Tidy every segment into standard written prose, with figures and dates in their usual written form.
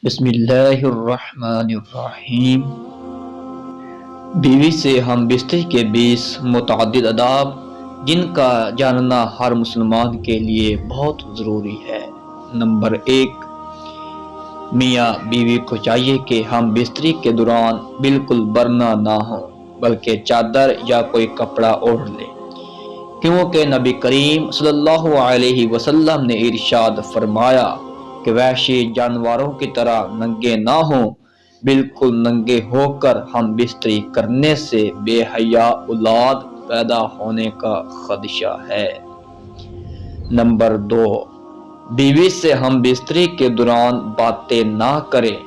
بسم اللہ الرحمن الرحیم۔ بیوی سے ہم بستری کے 20 متعدد آداب جن کا جاننا ہر مسلمان کے لیے بہت ضروری ہے۔ نمبر 1، میاں بیوی کو چاہیے کہ ہم بستری کے دوران بالکل برنا نہ ہوں بلکہ چادر یا کوئی کپڑا اوڑھ لیں، کیونکہ نبی کریم صلی اللہ علیہ وسلم نے ارشاد فرمایا کہ وحشی جانوروں کی طرح ننگے نہ ہوں، بالکل ننگے ہو کر ہم بستری کرنے سے بے حیا اولاد پیدا ہونے کا خدشہ ہے۔ نمبر 2، بیوی سے ہم بستری کے دوران باتیں نہ کریں،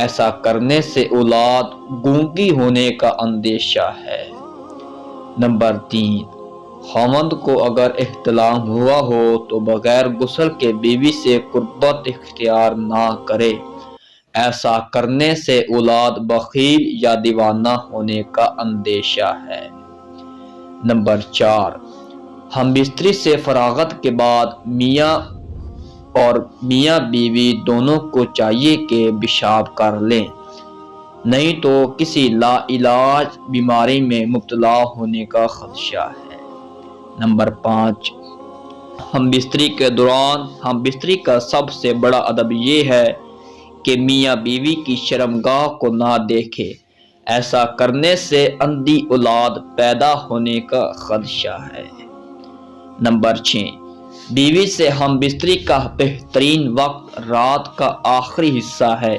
ایسا کرنے سے اولاد گونگی ہونے کا اندیشہ ہے۔ نمبر 3، خاوند کو اگر احتلام ہوا ہو تو بغیر غسل کے بیوی سے قربت اختیار نہ کرے، ایسا کرنے سے اولاد بخیل یا دیوانہ ہونے کا اندیشہ ہے۔ نمبر 4، ہم بستری سے فراغت کے بعد میاں بیوی دونوں کو چاہیے کہ پیشاب کر لیں، نہیں تو کسی لا علاج بیماری میں مبتلا ہونے کا خدشہ ہے۔ نمبر 5، ہم بستری کے دوران ہم بستری کا سب سے بڑا ادب یہ ہے کہ میاں بیوی کی شرمگاہ کو نہ دیکھے، ایسا کرنے سے اندھی اولاد پیدا ہونے کا خدشہ ہے۔ نمبر 6، بیوی سے ہم بستری کا بہترین وقت رات کا آخری حصہ ہے،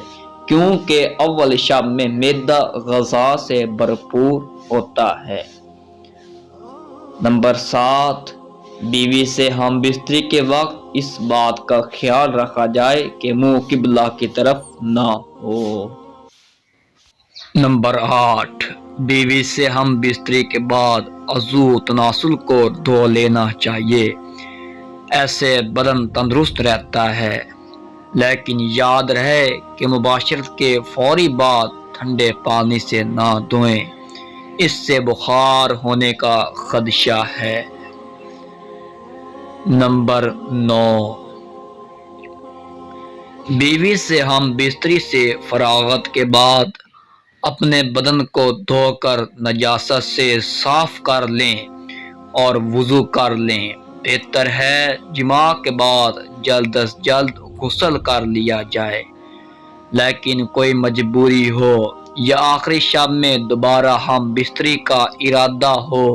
کیونکہ اول شب میں معدہ غذا سے بھرپور ہوتا ہے۔ نمبر 7، بیوی سے ہم بستری کے وقت اس بات کا خیال رکھا جائے کہ منہ قبلہ کی طرف نہ ہو۔ نمبر 8، بیوی سے ہم بستری کے بعد عضو تناسل کو دھو لینا چاہیے، ایسے بدن تندرست رہتا ہے، لیکن یاد رہے کہ مباشرت کے فوری بعد ٹھنڈے پانی سے نہ دھوئیں، اس سے بخار ہونے کا خدشہ ہے۔ نمبر 9، بیوی سے ہم بستری سے فراغت کے بعد اپنے بدن کو دھو کر نجاست سے صاف کر لیں اور وضو کر لیں۔ بہتر ہے جماع کے بعد جلد از جلد غسل کر لیا جائے، لیکن کوئی مجبوری ہو یا آخری شب میں دوبارہ ہم بستری کا ارادہ ہو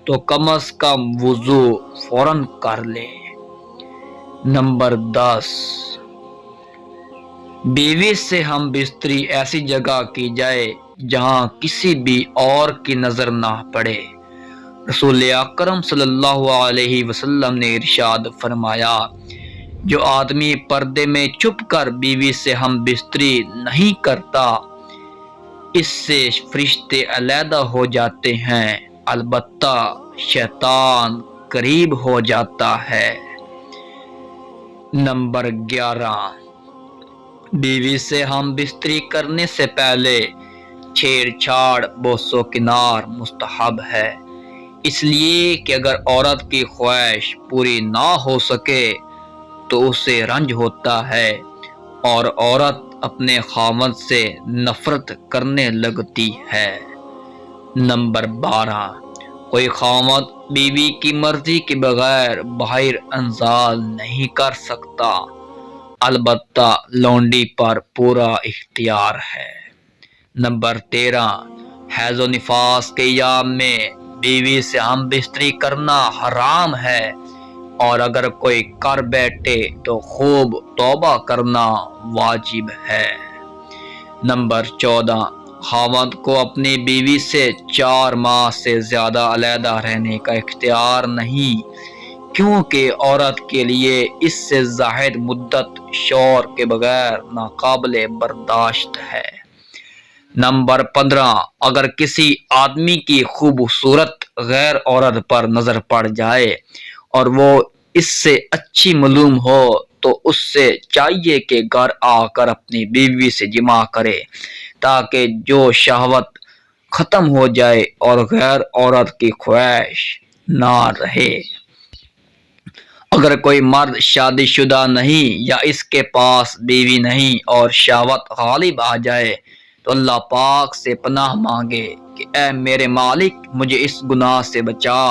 تو کم از کم وضو فوراً کر لیں۔ نمبر 10، بیوی سے ہم بستری ایسی جگہ کی جائے جہاں کسی بھی اور کی نظر نہ پڑے۔ رسول اکرم صلی اللہ علیہ وسلم نے ارشاد فرمایا، جو آدمی پردے میں چھپ کر بیوی سے ہم بستری نہیں کرتا، اس سے فرشتے علیحدہ ہو جاتے ہیں، البتہ شیطان قریب ہو جاتا ہے۔ نمبر 11، بیوی سے ہم بستری کرنے سے پہلے چھیڑ چھاڑ بوس و کنار مستحب ہے، اس لیے کہ اگر عورت کی خواہش پوری نہ ہو سکے تو اسے رنج ہوتا ہے اور عورت اپنے خاوند سے نفرت کرنے لگتی ہے۔ نمبر 12، کوئی خاوند بیوی کی مرضی کے بغیر باہر انزال نہیں کر سکتا، البتہ لونڈی پر پورا اختیار ہے۔ نمبر 13، حیض و نفاس کے ایام میں بیوی سے ہم بستری کرنا حرام ہے، اور اگر کوئی کر بیٹھے تو خوب توبہ کرنا واجب ہے۔ نمبر 14، خاوند کو اپنی بیوی سے 4 ماہ سے زیادہ علیحدہ رہنے کا اختیار نہیں، کیونکہ عورت کے لیے اس سے زائد مدت شوہر کے بغیر ناقابل برداشت ہے۔ نمبر 15، اگر کسی آدمی کی خوبصورت غیر عورت پر نظر پڑ جائے اور وہ اس سے اچھی معلوم ہو تو اس سے چاہیے کہ گھر آ کر اپنی بیوی سے جماع کرے، تاکہ جو شہوت ختم ہو جائے اور غیر عورت کی خواہش نہ رہے۔ اگر کوئی مرد شادی شدہ نہیں یا اس کے پاس بیوی نہیں اور شہوت غالب آ جائے تو اللہ پاک سے پناہ مانگے کہ اے میرے مالک مجھے اس گناہ سے بچا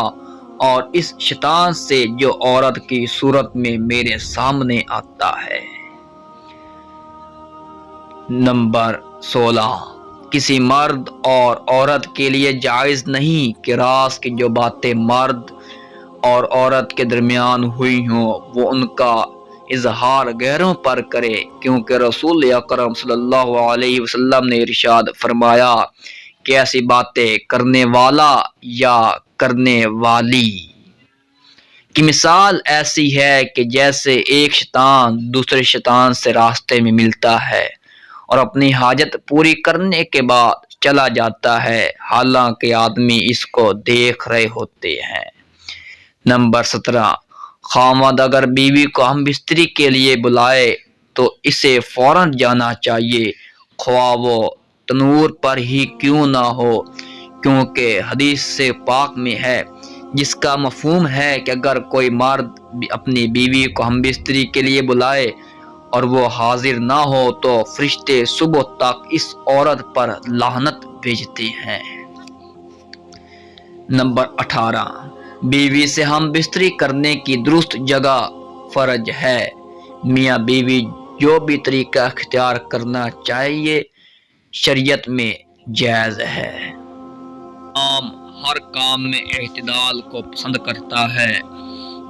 اور اس شیطان سے جو عورت کی صورت میں میرے سامنے آتا ہے۔ نمبر 16، کسی مرد اور عورت کے لیے جائز نہیں کہ راز کی جو باتیں مرد اور عورت کے درمیان ہوئی ہوں وہ ان کا اظہار غیروں پر کرے، کیونکہ رسول اکرم صلی اللہ علیہ وسلم نے ارشاد فرمایا کہ ایسی باتیں کرنے والا یا کرنے والی کی مثال ایسی ہے کہ جیسے ایک شیطان دوسرے شیطان سے راستے میں ملتا ہے اور اپنی حاجت پوری کرنے کے بعد چلا جاتا ہے، حالانکہ آدمی اس کو دیکھ رہے ہوتے ہیں۔ نمبر 17، خاوند اگر بیوی کو ہم بستری کے لیے بلائے تو اسے فوراً جانا چاہیے، خواہ وہ تنور پر ہی کیوں نہ ہو، کیونکہ حدیث سے پاک میں ہے جس کا مفہوم ہے کہ اگر کوئی مرد اپنی بیوی کو ہم بستری کے لیے بلائے اور وہ حاضر نہ ہو تو فرشتے صبح تک اس عورت پر لعنت بھیجتے ہیں۔ نمبر 18، بیوی سے ہم بستری کرنے کی درست جگہ فرض ہے۔ میاں بیوی جو بھی طریقہ اختیار کرنا چاہیے شریعت میں جائز ہے۔ عام ہر کام میں اعتدال کو پسند کرتا ہے،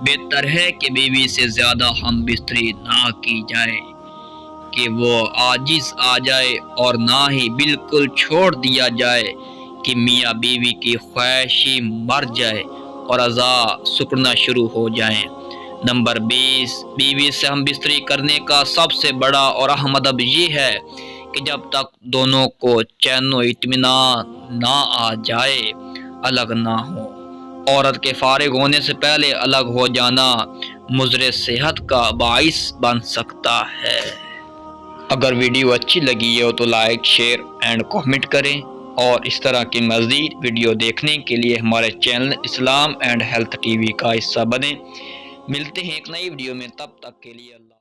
بہتر ہے کہ بیوی سے زیادہ ہم بستری نہ کی جائے کہ وہ عاجز آ جائے اور نہ ہی بالکل چھوڑ دیا جائے کہ میاں بیوی کی خواہشی مر جائے اور اعضاء سکڑنا شروع ہو جائیں۔ نمبر 20، بیوی سے ہم بستری کرنے کا سب سے بڑا اور اہم ادب یہ ہے کہ جب تک دونوں کو چین و اطمینان نہ آ جائے الگ نہ ہو۔ عورت کے فارغ ہونے سے پہلے الگ ہو جانا مضر صحت کا باعث بن سکتا ہے۔ اگر ویڈیو اچھی لگی ہو تو لائک، شیئر اینڈ کامنٹ کریں، اور اس طرح کی مزید ویڈیو دیکھنے کے لیے ہمارے channel Islam and health T V کا حصہ بنیں۔ ملتے ہیں ایک نئی ویڈیو میں، تب تک کے لیے اللہ